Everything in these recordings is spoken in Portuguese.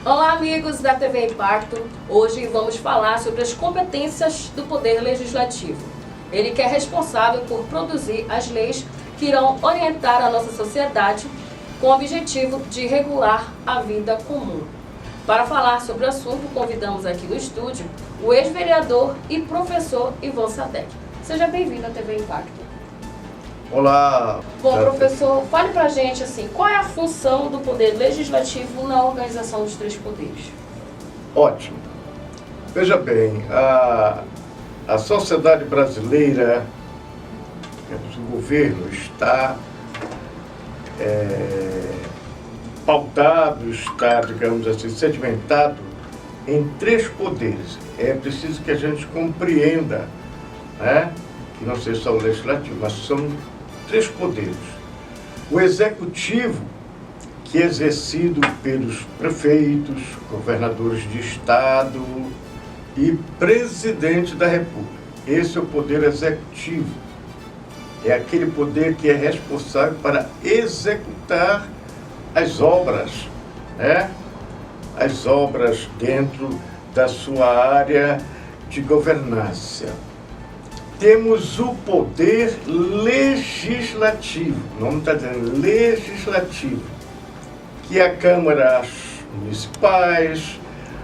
Olá, amigos da TV Impacto. Hoje vamos falar sobre as competências do Poder Legislativo. Ele que é responsável por produzir as leis que irão orientar a nossa sociedade com o objetivo de regular a vida comum. Para falar sobre o assunto, convidamos aqui no estúdio o ex-vereador e professor Ivan Sadek. Seja bem-vindo à TV Impacto. Olá. Bom, professor, fale pra gente assim, qual é a função do Poder Legislativo na organização dos três poderes? Ótimo. Veja bem, a sociedade brasileira, o governo está pautado, está, digamos assim, sedimentado em três poderes. É preciso que a gente compreenda, né, que não seja só o legislativo, mas são três poderes. O executivo, que é exercido pelos prefeitos, governadores de estado e presidente da República. Esse é o poder executivo. É aquele poder que é responsável para executar as obras, né? As obras dentro da sua área de governança. Temos o poder legislativo, o nome está dizendo legislativo, que é a Câmara Municipais,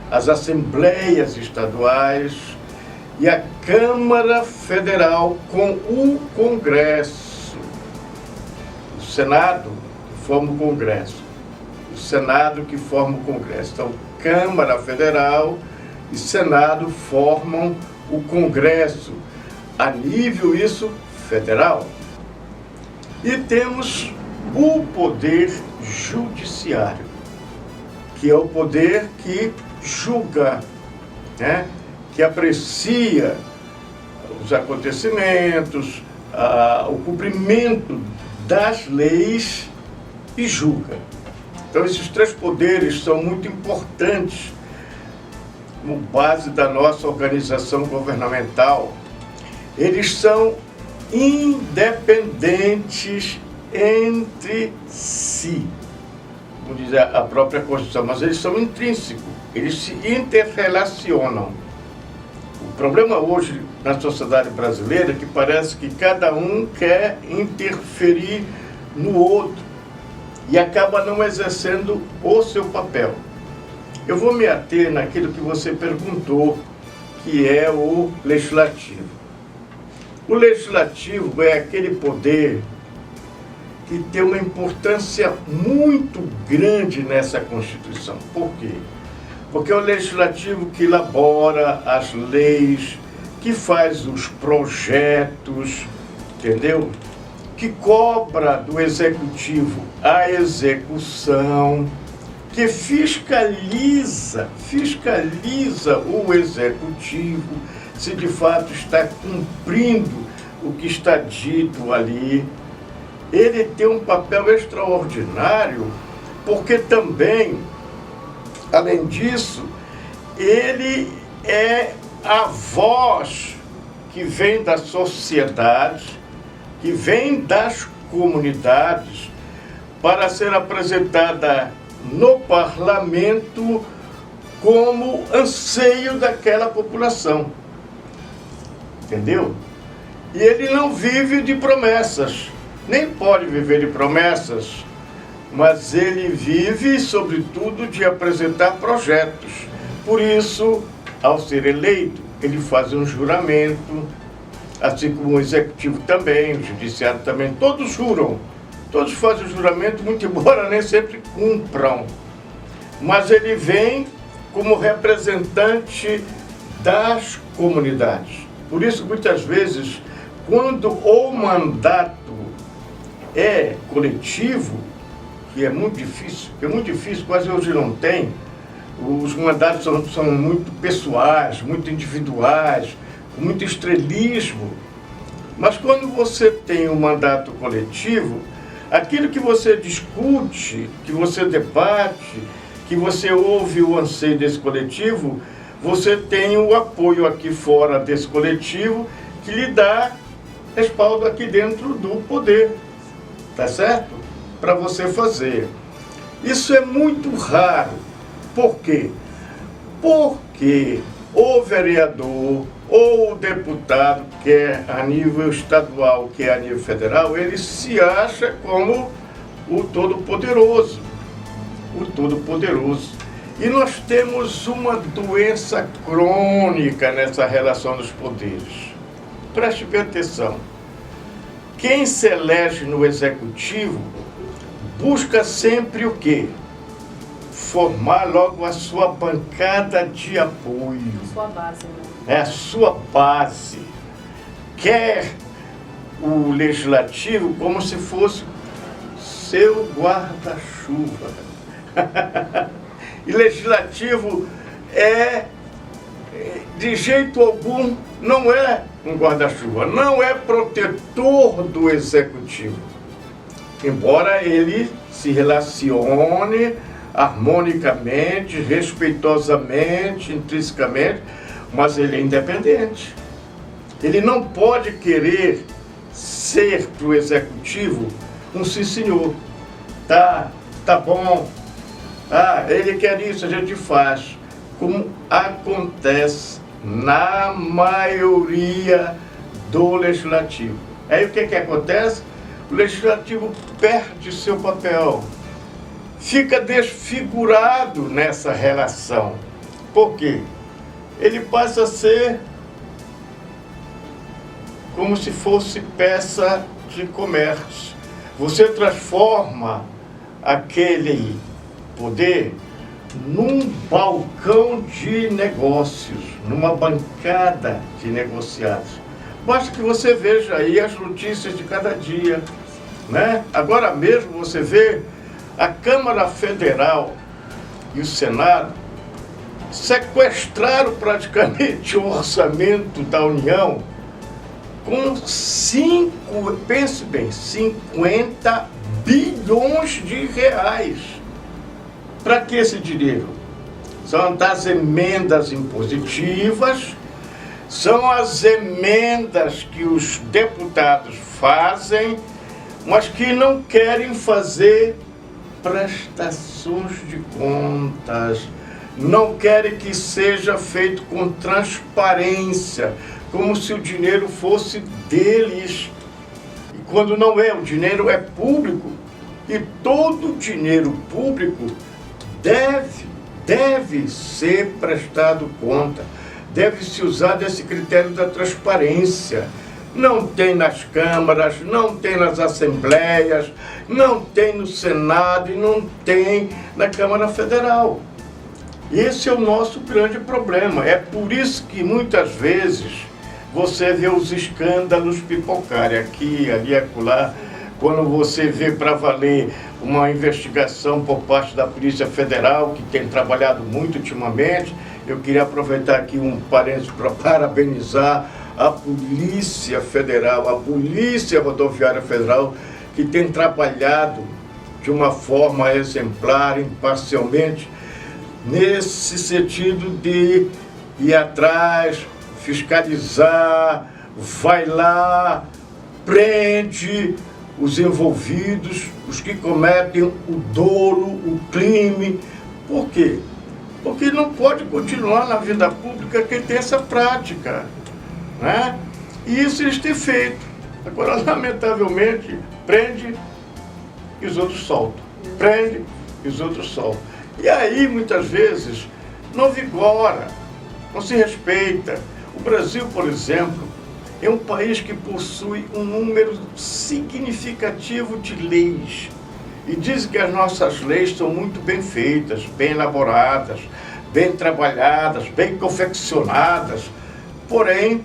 as Assembleias Estaduais e a Câmara Federal com o Congresso. O Senado que forma o Congresso. O Senado que forma o Congresso. Então, Câmara Federal e Senado formam o Congresso, a nível isso federal. E temos o poder judiciário, que é o poder que julga, né, que aprecia os acontecimentos, o cumprimento das leis e julga. Então esses três poderes são muito importantes como base da nossa organização governamental. Eles são independentes entre si, como diz a própria Constituição, mas eles são intrínsecos, eles se interrelacionam. O problema hoje na sociedade brasileira é que parece que cada um quer interferir no outro e acaba não exercendo o seu papel. Eu vou me ater naquilo que você perguntou, que é o legislativo. O legislativo é aquele poder que tem uma importância muito grande nessa Constituição. Por quê? Porque é o legislativo que elabora as leis, que faz os projetos, entendeu? Que cobra do executivo a execução, que fiscaliza o executivo, se de fato está cumprindo o que está dito ali. Ele tem um papel extraordinário, porque também, além disso, ele é a voz que vem da sociedade, que vem das comunidades, para ser apresentada no parlamento como anseio daquela população. Entendeu? E ele não vive de promessas, nem pode viver de promessas, mas ele vive, sobretudo, de apresentar projetos. Por isso, ao ser eleito, ele faz um juramento, assim como o executivo também, o judiciário também, todos juram, todos fazem o juramento, muito embora nem sempre cumpram. Mas ele vem como representante das comunidades. Por isso, muitas vezes, quando o mandato é coletivo, que é muito difícil, quase hoje não tem, os mandatos são muito pessoais, muito individuais, com muito estrelismo. Mas quando você tem um mandato coletivo, aquilo que você discute, que você debate, que você ouve o anseio desse coletivo, você tem o apoio aqui fora desse coletivo que lhe dá respaldo aqui dentro do poder, tá certo? Para você fazer. Isso é muito raro. Por quê? Porque o vereador ou o deputado, que é a nível estadual, que é a nível federal, ele se acha como o Todo-Poderoso. O Todo-Poderoso. E nós temos uma doença crônica nessa relação dos poderes. Preste bem atenção. Quem se elege no executivo busca sempre o quê? Formar logo a sua bancada de apoio. Sua base, né? É a sua base. Quer o legislativo como se fosse seu guarda-chuva. E legislativo de jeito algum, não é um guarda-chuva, não é protetor do executivo. Embora ele se relacione harmonicamente, respeitosamente, intrinsecamente, mas ele é independente. Ele não pode querer ser para o executivo um sim senhor. Tá bom. Ele quer isso, a gente faz. Como acontece na maioria do legislativo. Aí o que acontece? O legislativo perde seu papel. Fica desfigurado nessa relação. Por quê? Ele passa a ser como se fosse peça de comércio. Você transforma aquele poder num balcão de negócios, numa bancada de negociados. Basta que você veja aí as notícias de cada dia, né? Agora mesmo você vê a Câmara Federal e o Senado sequestraram praticamente o orçamento da União com 50 bilhões de reais. Para que esse dinheiro? São das emendas impositivas, são as emendas que os deputados fazem, mas que não querem fazer prestações de contas, não querem que seja feito com transparência, como se o dinheiro fosse deles. E quando não é, o dinheiro é público, e todo dinheiro público deve ser prestado conta, deve se usar desse critério da transparência. Não tem nas câmaras, não tem nas assembleias, não tem no Senado e não tem na Câmara Federal. Esse é o nosso grande problema. É por isso que muitas vezes você vê os escândalos pipocarem aqui, ali, acolá. Quando você vê para valer uma investigação por parte da Polícia Federal, que tem trabalhado muito ultimamente, eu queria aproveitar aqui um parênteses para parabenizar a Polícia Federal, a Polícia Rodoviária Federal, que tem trabalhado de uma forma exemplar, imparcialmente, nesse sentido de ir atrás, fiscalizar, vai lá, prende os envolvidos, os que cometem o dolo, o crime. Por quê? Porque não pode continuar na vida pública quem tem essa prática, né? E isso eles têm feito. Agora, lamentavelmente, prende e os outros soltam. Prende e os outros soltam. E aí, muitas vezes, não vigora, não se respeita. O Brasil, por exemplo, é um país que possui um número significativo de leis. E dizem que as nossas leis são muito bem feitas, bem elaboradas, bem trabalhadas, bem confeccionadas. Porém,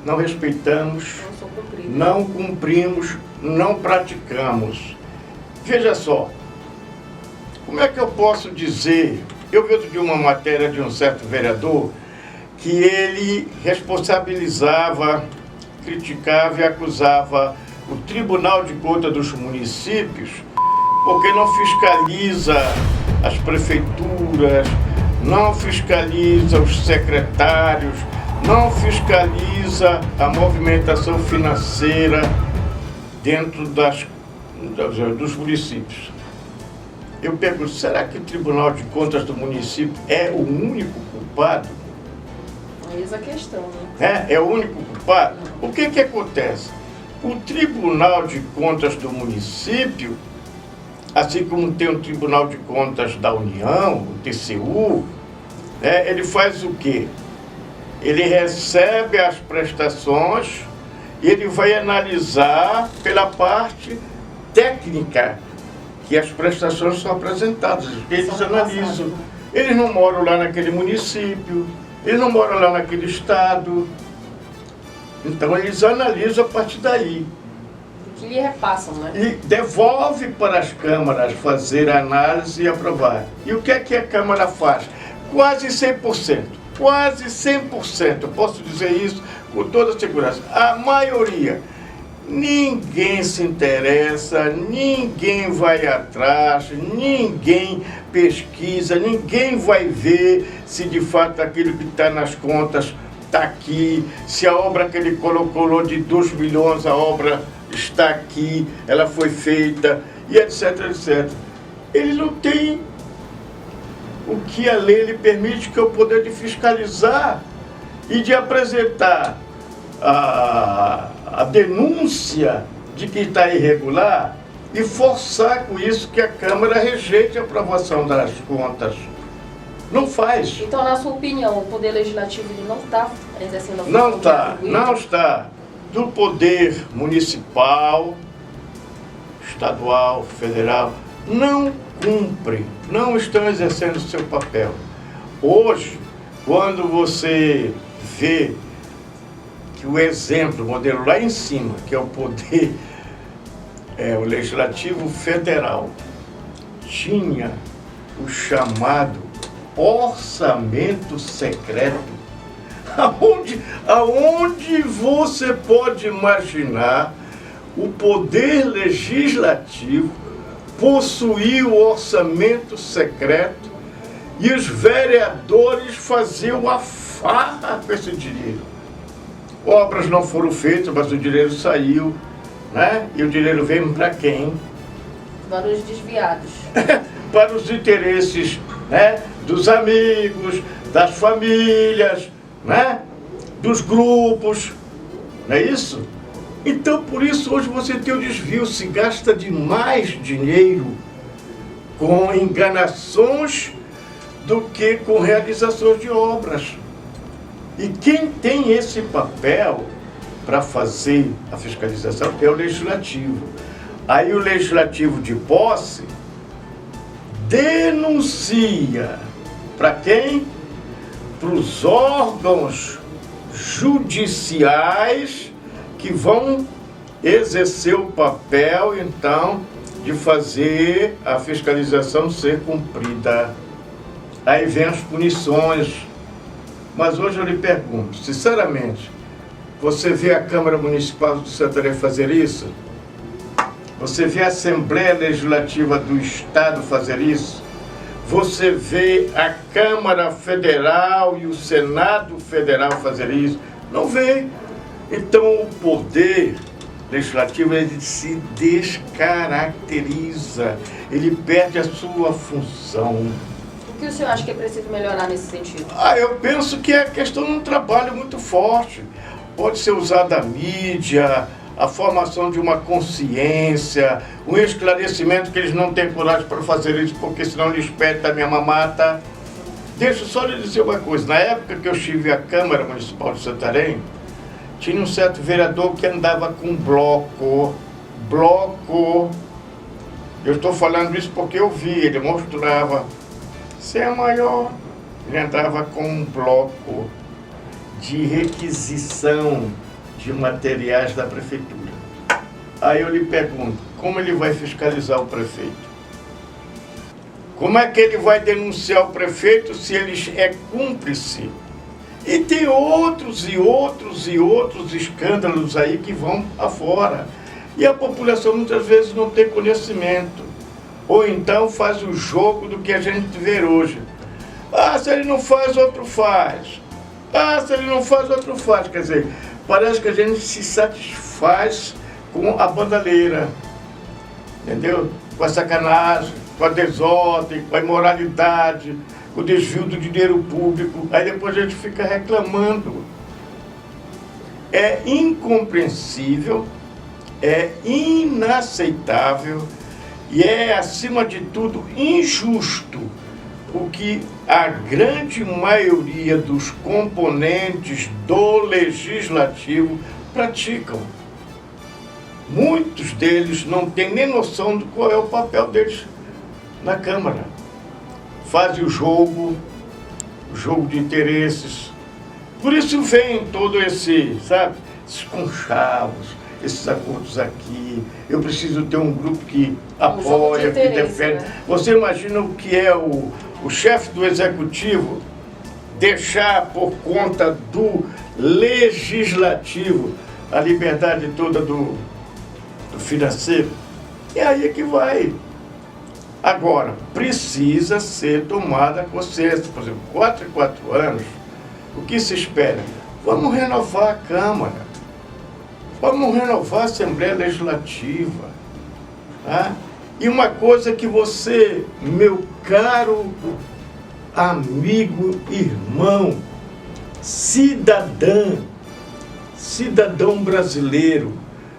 não respeitamos, não cumprimos, não praticamos. Veja só, como é que eu posso dizer? Eu vejo de uma matéria de um certo vereador que ele responsabilizava, criticava e acusava o Tribunal de Contas dos municípios porque não fiscaliza as prefeituras, não fiscaliza os secretários, não fiscaliza a movimentação financeira dentro dos municípios. eu pergunto, será que o Tribunal de Contas do município é o único culpado? Eis a questão, né? É o único culpado? O que acontece? O Tribunal de Contas do município, assim como tem o Tribunal de Contas da União, o TCU, ele faz o quê? Ele recebe as prestações e ele vai analisar pela parte técnica que as prestações são apresentadas. Eles analisam. Eles não moram lá naquele município, eles não moram lá naquele estado. Então eles analisam a partir daí. Que lhe repassam, né? E devolve para as câmaras fazer a análise e aprovar. E o que é que a Câmara faz? Quase 100%. Quase 100%. Eu posso dizer isso com toda segurança. A maioria. Ninguém se interessa, ninguém vai atrás, ninguém pesquisa, ninguém vai ver se de fato aquilo que está nas contas está aqui, se a obra que ele colocou de 2 milhões, a obra está aqui, ela foi feita, e etc, etc. Ele não tem o que a lei lhe permite, que é o poder de fiscalizar e de apresentar a denúncia de que está irregular e forçar com isso que a Câmara rejeite a aprovação das contas. Não faz. Então, na sua opinião, o Poder Legislativo ele não está exercendo a função? Não está. Do Poder Municipal, Estadual, Federal, não cumpre, não estão exercendo o seu papel. Hoje, quando você vê que o exemplo, o modelo lá em cima, que é o poder, o Legislativo Federal, tinha o chamado orçamento secreto, aonde você pode imaginar o poder legislativo possuir o orçamento secreto e os vereadores faziam a farra com esse dinheiro. Obras não foram feitas, mas o dinheiro saiu, né? E o dinheiro veio para quem? Para os desviados. Para os interesses, né? Dos amigos, das famílias, né? Dos grupos, não é isso? Então, por isso, hoje você tem o desvio, se gasta demais dinheiro com enganações do que com realizações de obras. E quem tem esse papel para fazer a fiscalização é o Legislativo. Aí o Legislativo de posse denuncia para quem? Para os órgãos judiciais que vão exercer o papel, então, de fazer a fiscalização ser cumprida. Aí vem as punições. Mas hoje eu lhe pergunto, sinceramente, você vê a Câmara Municipal de Santarém fazer isso? Você vê a Assembleia Legislativa do Estado fazer isso? Você vê a Câmara Federal e o Senado Federal fazer isso? Não vê. Então o poder legislativo ele se descaracteriza, ele perde a sua função. O que o senhor acha que é preciso melhorar nesse sentido? Eu penso que é a questão de um trabalho muito forte. Pode ser usada a mídia, a formação de uma consciência, um esclarecimento que eles não têm coragem para fazer isso, porque senão eles perdem a minha mamata. Deixa eu só lhe dizer uma coisa. Na época que eu estive à Câmara Municipal de Santarém, tinha um certo vereador que andava com bloco. Eu estou falando isso porque eu vi, ele mostrava. Você é maior. Ele andava com um bloco de requisição de materiais da prefeitura. Aí eu lhe pergunto, como ele vai fiscalizar o prefeito? Como é que ele vai denunciar o prefeito se ele é cúmplice? E tem outros escândalos aí que vão afora. E a população muitas vezes não tem conhecimento. Ou então faz o jogo do que a gente vê hoje. Se ele não faz, outro faz. Se ele não faz, outro faz. Quer dizer, parece que a gente se satisfaz com a bandaleira. entendeu? Com a sacanagem, com a desordem, com a imoralidade, com o desvio do dinheiro público. Aí depois a gente fica reclamando. É incompreensível, é inaceitável e é, acima de tudo, injusto o que a grande maioria dos componentes do legislativo praticam. Muitos deles não têm nem noção de qual é o papel deles na Câmara. Fazem o jogo de interesses. Por isso vem todo esse, sabe, esses conchavos, esses acordos aqui. Eu preciso ter um grupo que apoia, que defende. Né? Você imagina o que é o chefe do executivo deixar por conta do legislativo a liberdade toda do financeiro? E aí é que vai. Agora, precisa ser tomada consciência. Por exemplo, 4 em 4 anos, o que se espera? Vamos renovar a Câmara. Vamos renovar a Assembleia Legislativa. Tá? E uma coisa que você, meu caro amigo, irmão, cidadão brasileiro,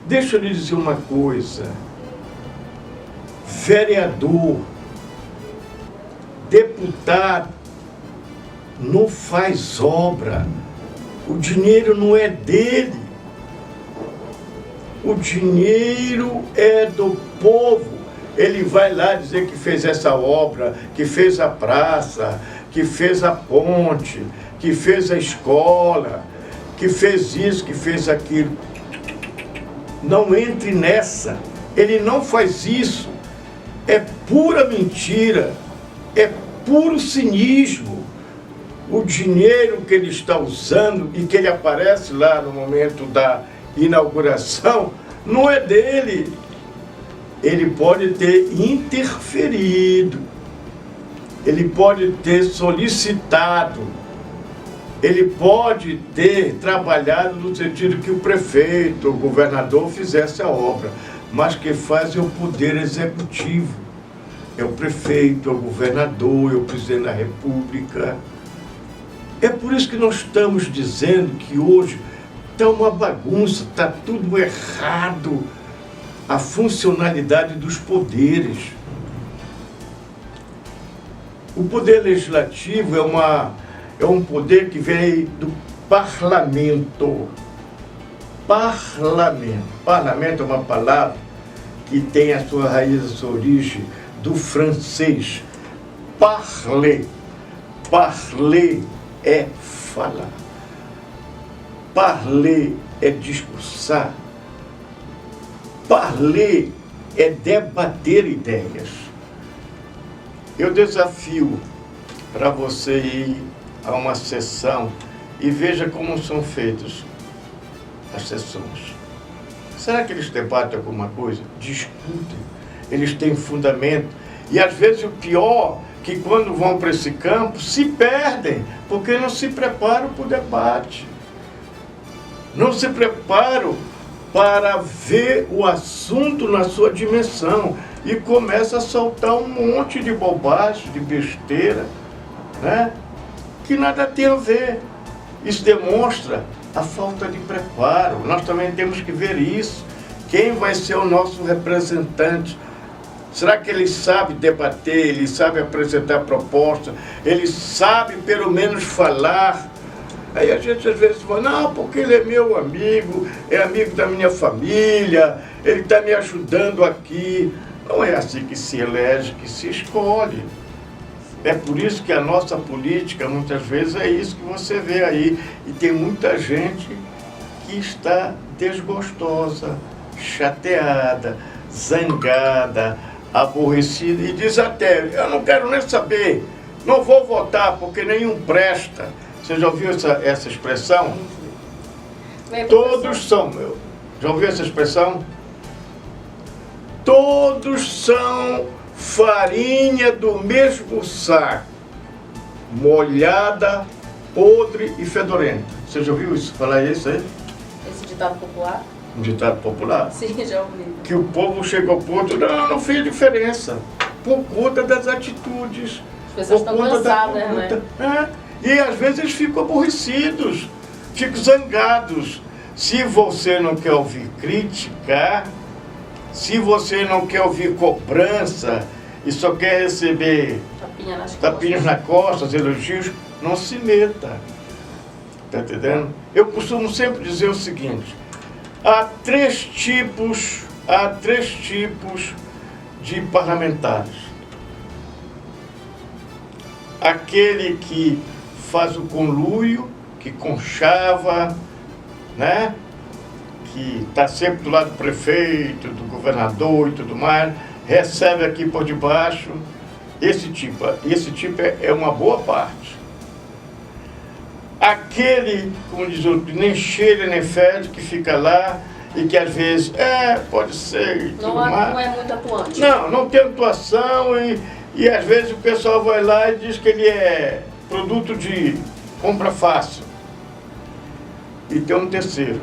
deixa eu lhe dizer uma coisa. Vereador, deputado, não faz obra. O dinheiro não é dele. O dinheiro é do povo. Ele vai lá dizer que fez essa obra, que fez a praça, que fez a ponte, que fez a escola, que fez isso, que fez aquilo. Não entre nessa. Ele não faz isso. É pura mentira. É puro cinismo. O dinheiro que ele está usando e que ele aparece lá no momento da inauguração não é dele. Ele pode ter interferido, ele pode ter solicitado, ele pode ter trabalhado no sentido que o prefeito, o governador fizesse a obra, mas quem faz é o poder executivo, é o prefeito, é o governador, é o presidente da República. É por isso que nós estamos dizendo que hoje está uma bagunça, está tudo errado. A funcionalidade dos poderes. O poder legislativo é um poder que vem do parlamento. Parlamento é uma palavra que tem a sua raiz, a sua origem do francês. Parler. Parler é falar. Parler é discursar. Parler é debater ideias. Eu desafio para você ir a uma sessão e veja como são feitas as sessões. Será que eles debatem alguma coisa? Discutem. Eles têm fundamento. E às vezes o pior é que quando vão para esse campo se perdem, porque não se preparam para o debate. Não se preparam para ver o assunto na sua dimensão e começa a soltar um monte de bobagem, de besteira, né? Que nada tem a ver. Isso demonstra a falta de preparo. Nós também temos que ver isso. Quem vai ser o nosso representante? Será que ele sabe debater, ele sabe apresentar proposta, ele sabe pelo menos falar? Aí a gente às vezes fala, não, porque ele é meu amigo, é amigo da minha família, ele está me ajudando aqui. Não é assim que se elege, que se escolhe. É por isso que a nossa política, muitas vezes, é isso que você vê aí. E tem muita gente que está desgostosa, chateada, zangada, aborrecida e diz até, eu não quero nem saber, não vou votar porque nenhum presta. Você já ouviu essa expressão? Todos são, já ouviu essa expressão? Todos são farinha do mesmo saco, molhada, podre e fedorenta. Você já ouviu isso? Falar isso aí? Esse ditado popular? um ditado popular. Sim, já ouvi. Que o povo chega ao ponto, não fez diferença, por conta das atitudes. As pessoas estão cansadas, né? E às vezes eles ficam aborrecidos, ficam zangados. Se você não quer ouvir crítica, se você não quer ouvir cobrança e só quer receber tapinhas nas costas, elogios, não se meta. Está entendendo? Eu costumo sempre dizer o seguinte: há três tipos de parlamentares. Aquele que faz o conluio, que conchava, né? Que está sempre do lado do prefeito, do governador e tudo mais, recebe aqui por debaixo. Esse tipo é uma boa parte. Aquele, como diz o outro, nem cheira nem fede, que fica lá e que às vezes, pode ser. Não é muito atuante. Não tem atuação e às vezes o pessoal vai lá e diz que ele é produto de compra fácil. E tem um terceiro,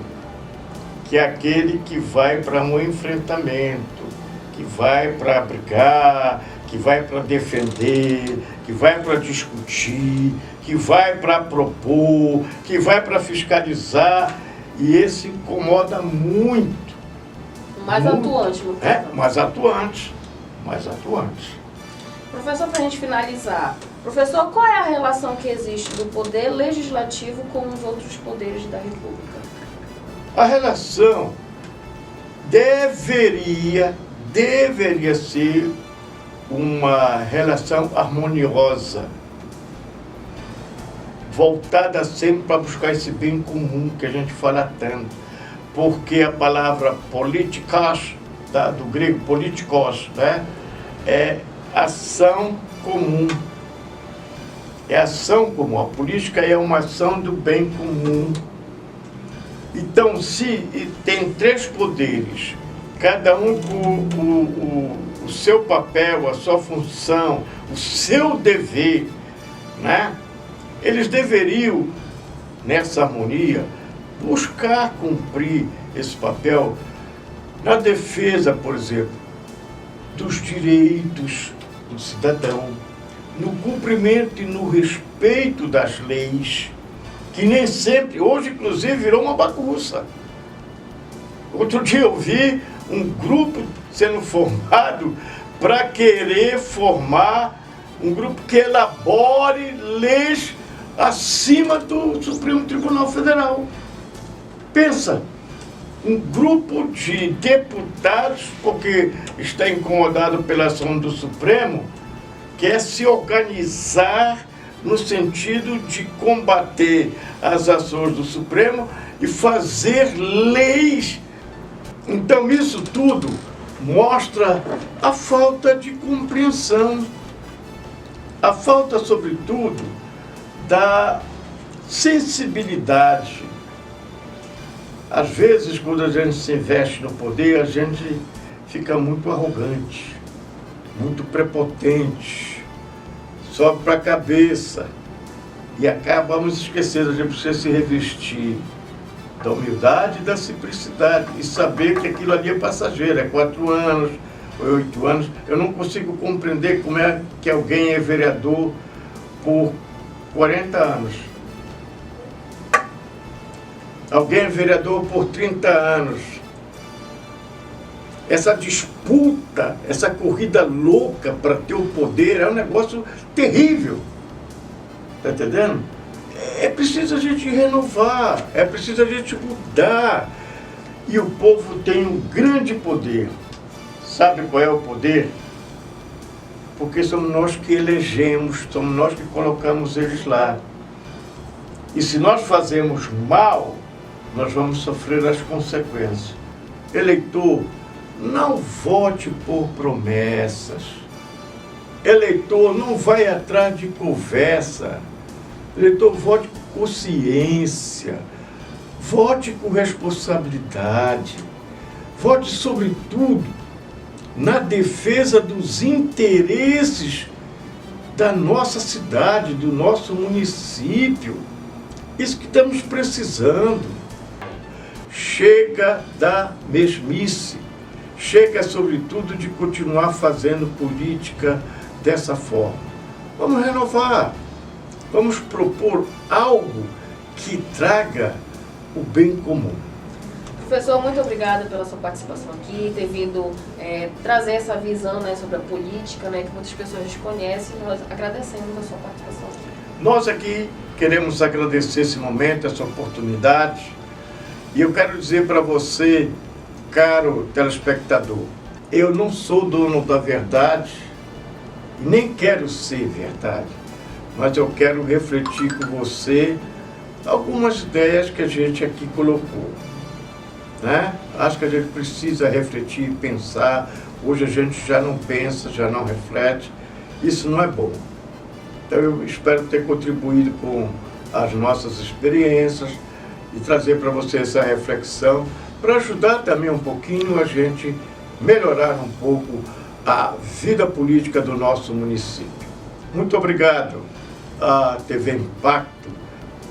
que é aquele que vai para um enfrentamento, que vai para brigar, que vai para defender, que vai para discutir, que vai para propor, que vai para fiscalizar, e esse incomoda muito. Mais atuante, no caso. Mais atuante. Professor, para a gente finalizar, professor, qual é a relação que existe do poder legislativo com os outros poderes da República? A relação deveria ser uma relação harmoniosa, voltada sempre para buscar esse bem comum que a gente fala tanto, porque a palavra politikos, do grego politikos, né, é ação comum. É ação comum. A política é uma ação do bem comum. Então, se tem três poderes, cada um com o seu papel, a sua função, o seu dever, né? Eles deveriam, nessa harmonia, buscar cumprir esse papel na defesa, por exemplo, dos direitos do cidadão, no cumprimento e no respeito das leis, que nem sempre, hoje inclusive virou uma bagunça. Outro dia eu vi um grupo sendo formado para querer formar um grupo que elabore leis acima do Supremo Tribunal Federal. Pensa, um grupo de deputados, porque está incomodado pela ação do Supremo, quer se organizar no sentido de combater as ações do Supremo e fazer leis. Então isso tudo mostra a falta de compreensão, a falta, sobretudo, da sensibilidade. Às vezes, quando a gente se investe no poder, a gente fica muito arrogante, muito prepotente, sobe para a cabeça e acabamos esquecendo, a gente precisa se revestir da humildade e da simplicidade e saber que aquilo ali é passageiro, é 4 anos, ou 8 anos. Eu não consigo compreender como é que alguém é vereador por 40 anos. Alguém é vereador por 30 anos. Essa disputa, essa corrida louca para ter o poder é um negócio terrível. Está entendendo? É preciso a gente renovar, é preciso a gente mudar. E o povo tem um grande poder. Sabe qual é o poder? Porque somos nós que elegemos, somos nós que colocamos eles lá. E se nós fazemos mal, nós vamos sofrer as consequências. Eleitor, não vote por promessas. Eleitor, não vai atrás de conversa. Eleitor, vote com consciência. Vote com responsabilidade. Vote, sobretudo, na defesa dos interesses da nossa cidade, do nosso município. Isso que estamos precisando. chega da mesmice, chega sobretudo de continuar fazendo política dessa forma. Vamos renovar, vamos propor algo que traga o bem comum. Professor, muito obrigada pela sua participação aqui, ter vindo trazer essa visão, né, sobre a política, né, que muitas pessoas desconhecem. Nós agradecemos a sua participação aqui. Nós aqui queremos agradecer esse momento, essa oportunidade, e eu quero dizer para você, caro telespectador, eu não sou dono da verdade, nem quero ser verdade, mas eu quero refletir com você algumas ideias que a gente aqui colocou, né? Acho que a gente precisa refletir, pensar. Hoje a gente já não pensa, já não reflete. Isso não é bom. Então eu espero ter contribuído com as nossas experiências e trazer para você essa reflexão, para ajudar também um pouquinho a gente melhorar um pouco a vida política do nosso município. Muito obrigado à TV Impacto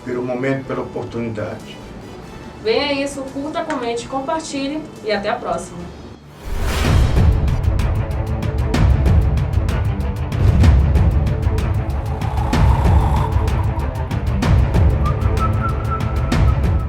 pelo momento, pela oportunidade. Venha isso, curta, comente, compartilhe e até a próxima.